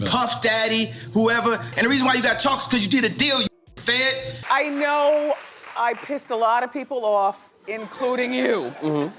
Puff Daddy, whoever. And the reason why you got chalk is because you did a deal, you fed. I know I pissed a lot of people off, including you.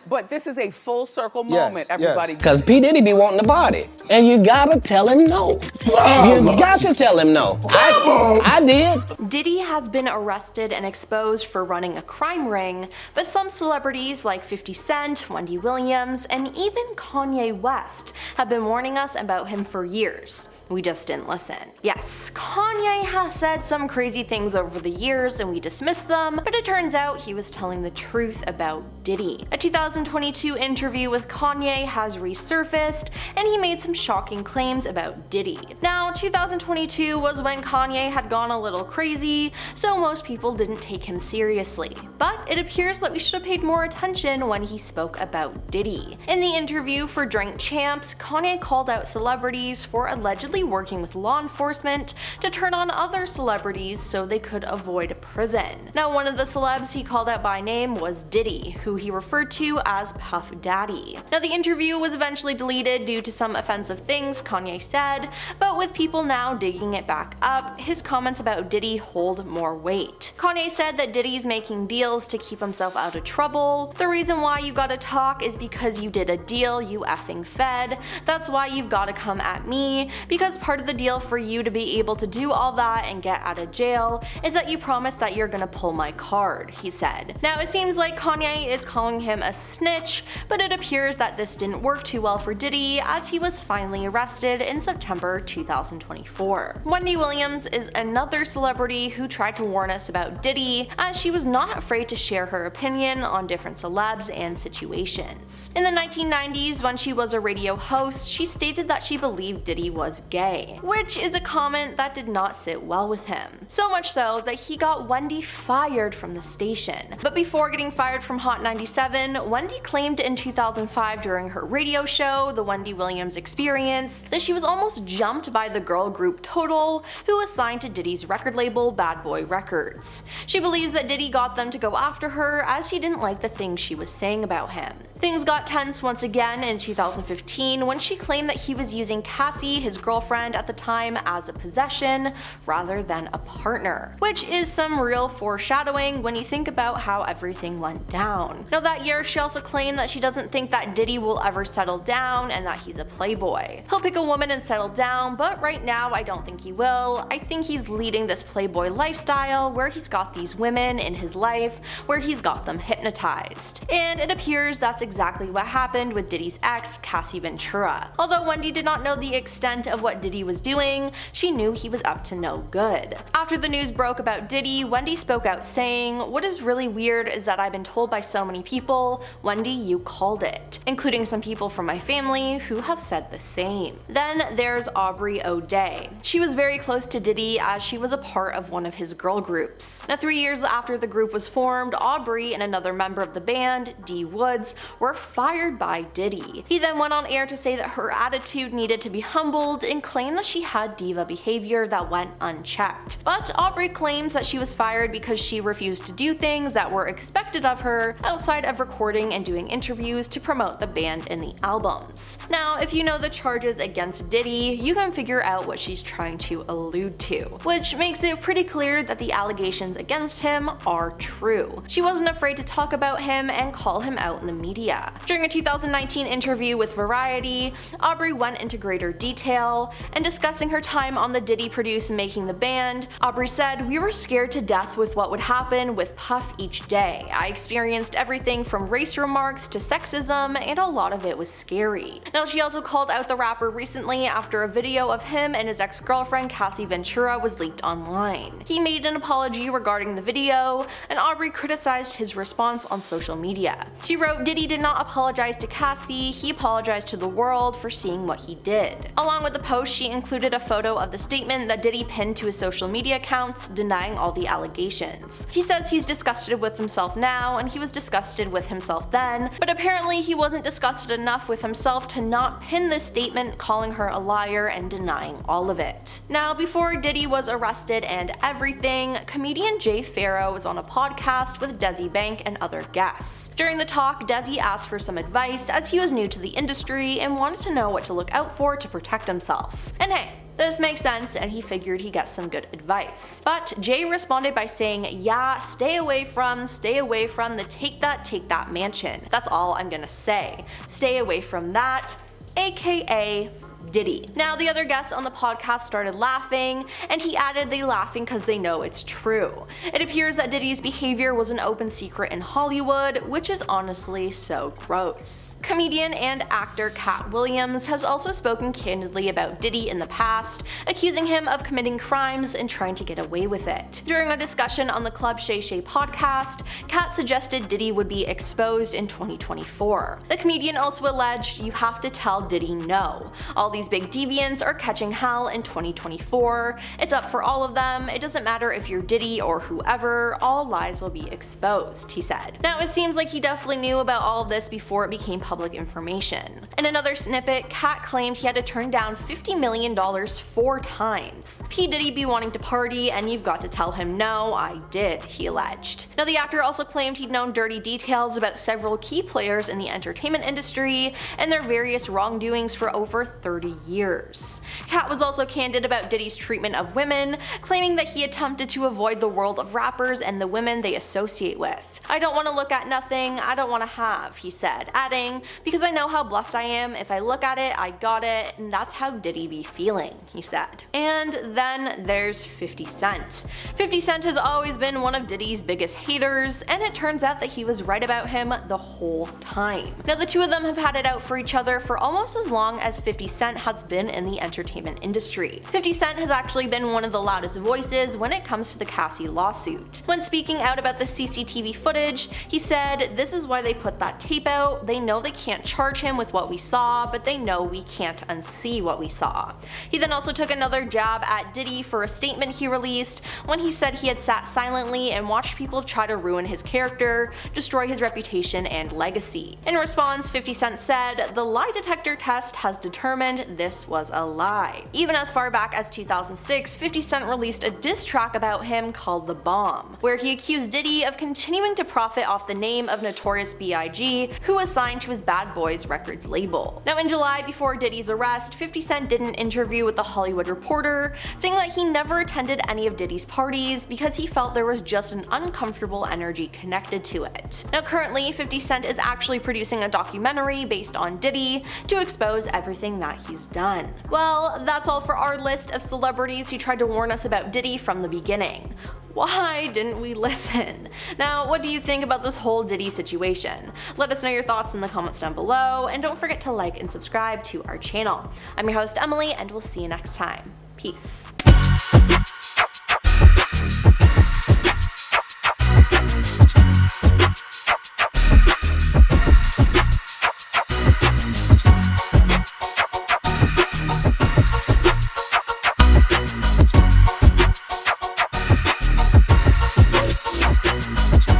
But this is a full circle moment, everybody. Because P. Diddy be wanting the body. And you gotta tell him no. You got to tell him no. I did. Diddy has been arrested and exposed for running a crime ring, but some celebrities like 50 Cent, Wendy Williams, and even Kanye West have been warning us about him for years. We just didn't listen. Yes, Kanye has said some crazy things over the years and we dismissed them, but it turns out he was telling the truth about Diddy. A 2022 interview with Kanye has resurfaced, and he made some shocking claims about Diddy. Now, 2022 was when Kanye had gone a little crazy, so most people didn't take him seriously. But it appears that we should have paid more attention when he spoke about Diddy. In the interview for Drink Champs, Kanye called out celebrities for allegedly working with law enforcement to turn on other celebrities so they could avoid prison. Now, one of the celebs he called out by name was Diddy, who he referred to as Puff Daddy. Now, the interview was eventually deleted due to some offensive things Kanye said, but with people now digging it back up, his comments about Diddy hold more weight. Kanye said that Diddy's making deals to keep himself out of trouble. The reason why you gotta talk is because you did a deal, you effing fed. That's why you've gotta come at me, because part of the deal for you to be able to do all that and get out of jail is that you promise that you're gonna pull my card, he said. Now, it seems like Kanye is calling him a snitch, but it appears that this didn't work too well for Diddy as he was finally arrested in September 2024. Wendy Williams is another celebrity who tried to warn us about Diddy, as she was not afraid to share her opinion on different celebs and situations. In the 1990s, when she was a radio host, she stated that she believed Diddy was gay, which is a comment that did not sit well with him. So much so that he got Wendy fired from the station. But before getting fired from Hot 97, Wendy claimed in 2005 during her radio show, The Wendy Williams Experience, that she was almost jumped by the girl group Total, who was signed to Diddy's record label Bad Boy Records. She believes that Diddy got them to go after her as he didn't like the things she was saying about him. Things got tense once again in 2015 when she claimed that he was using Cassie, his girlfriend at the time, as a possession rather than a partner, which is some real foreshadowing when you think about how everything went down. Now, that year she also claimed that she doesn't think that Diddy will ever settle down and that he's a playboy. He'll pick a woman and settle down, but right now I don't think he will. I think he's leading this playboy lifestyle where he's got these women in his life where he's got them hypnotized. And it appears that's exactly what happened with Diddy's ex, Cassie Ventura. Although Wendy did not know the extent of what Diddy was doing, she knew he was up to no good. After the news broke about Diddy, Wendy spoke out saying, "What is really weird is that I've been told by so many people, Wendy, you called it," including some people from my family who have said the same. Then there's Aubrey O'Day. She was very close to Diddy as she was a part of one of his girl groups. Now, 3 years after the group was formed, Aubrey and another member of the band, D. Woods, were fired by Diddy. He then went on air to say that her attitude needed to be humbled and claimed that she had diva behavior that went unchecked. But Aubrey claims that she was fired because she refused to do things that were expected of her outside of recording and doing interviews to promote the band and the albums. Now, if you know the charges against Diddy, you can figure out what she's trying to allude to, which makes it pretty clear that the allegations against him are true. She wasn't afraid to talk about him and call him out in the media. During a 2019 interview with Variety, Aubrey went into greater detail, and discussing her time on the Diddy produced Making the Band, Aubrey said, "We were scared to death with what would happen with Puff each day. I experienced everything from race remarks to sexism, and a lot of it was scary." Now, she also called out the rapper recently after a video of him and his ex-girlfriend Cassie Ventura was leaked online. He made an apology regarding the video, and Aubrey criticized his response on social media. She wrote, "Diddy did not apologize to Cassie, he apologized to the world for seeing what he did." Along with the post, she included a photo of the statement that Diddy pinned to his social media accounts denying all the allegations. He says he's disgusted with himself now, and he was disgusted with himself himself then, but apparently he wasn't disgusted enough with himself to not pin this statement, calling her a liar and denying all of it. Now, before Diddy was arrested and everything, comedian Pharoh was on a podcast with Desi Bank and other guests. During the talk, Desi asked for some advice as he was new to the industry and wanted to know what to look out for to protect himself. And hey, this makes sense, and he figured he'd get some good advice. But Jay responded by saying, yeah, stay away from the take that mansion. That's all I'm gonna say. Stay away from that, aka Diddy. Now, the other guests on the podcast started laughing, and he added they laughing because they know it's true. It appears that Diddy's behavior was an open secret in Hollywood, which is honestly so gross. Comedian and actor Katt Williams has also spoken candidly about Diddy in the past, accusing him of committing crimes and trying to get away with it. During a discussion on the Club Shay Shay podcast, Katt suggested Diddy would be exposed in 2024. The comedian also alleged, you have to tell Diddy no. All these big deviants are catching hell in 2024. It's up for all of them. It doesn't matter if you're Diddy or whoever, all lies will be exposed, he said. Now, it seems like he definitely knew about all of this before it became public information. In another snippet, Katt claimed he had to turn down $50 million 4 times. P. Diddy be wanting to party, and you've got to tell him no, I did, he alleged. Now, the actor also claimed he'd known dirty details about several key players in the entertainment industry and their various wrongdoings for over 30 years. Katt was also candid about Diddy's treatment of women, claiming that he attempted to avoid the world of rappers and the women they associate with. I don't want to look at nothing, I don't want to have, he said, adding, because I know how blessed I am, if I look at it, I got it, and that's how Diddy be feeling, he said. And then there's 50 Cent. 50 Cent has always been one of Diddy's biggest haters, and it turns out that he was right about him the whole time. Now, the two of them have had it out for each other for almost as long as 50 Cent has been in the entertainment industry. 50 Cent has actually been one of the loudest voices when it comes to the Cassie lawsuit. When speaking out about the CCTV footage, he said, this is why they put that tape out. They know they can't charge him with what we saw, but they know we can't unsee what we saw. He then also took another jab at Diddy for a statement he released when he said he had sat silently and watched people try to ruin his character, destroy his reputation and legacy. In response, 50 Cent said, the lie detector test has determined this was a lie. Even as far back as 2006, 50 Cent released a diss track about him called The Bomb, where he accused Diddy of continuing to profit off the name of Notorious B.I.G., who was signed to his Bad Boys Records label. Now, in July, before Diddy's arrest, 50 Cent did an interview with The Hollywood Reporter, saying that he never attended any of Diddy's parties because he felt there was just an uncomfortable energy connected to it. Now, currently, 50 Cent is actually producing a documentary based on Diddy to expose everything that he's done. Well, that's all for our list of celebrities who tried to warn us about Diddy from the beginning. Why didn't we listen? Now, what do you think about this whole Diddy situation? Let us know your thoughts in the comments down below, and don't forget to like and subscribe to our channel. I'm your host, Emily, and we'll see you next time. Peace.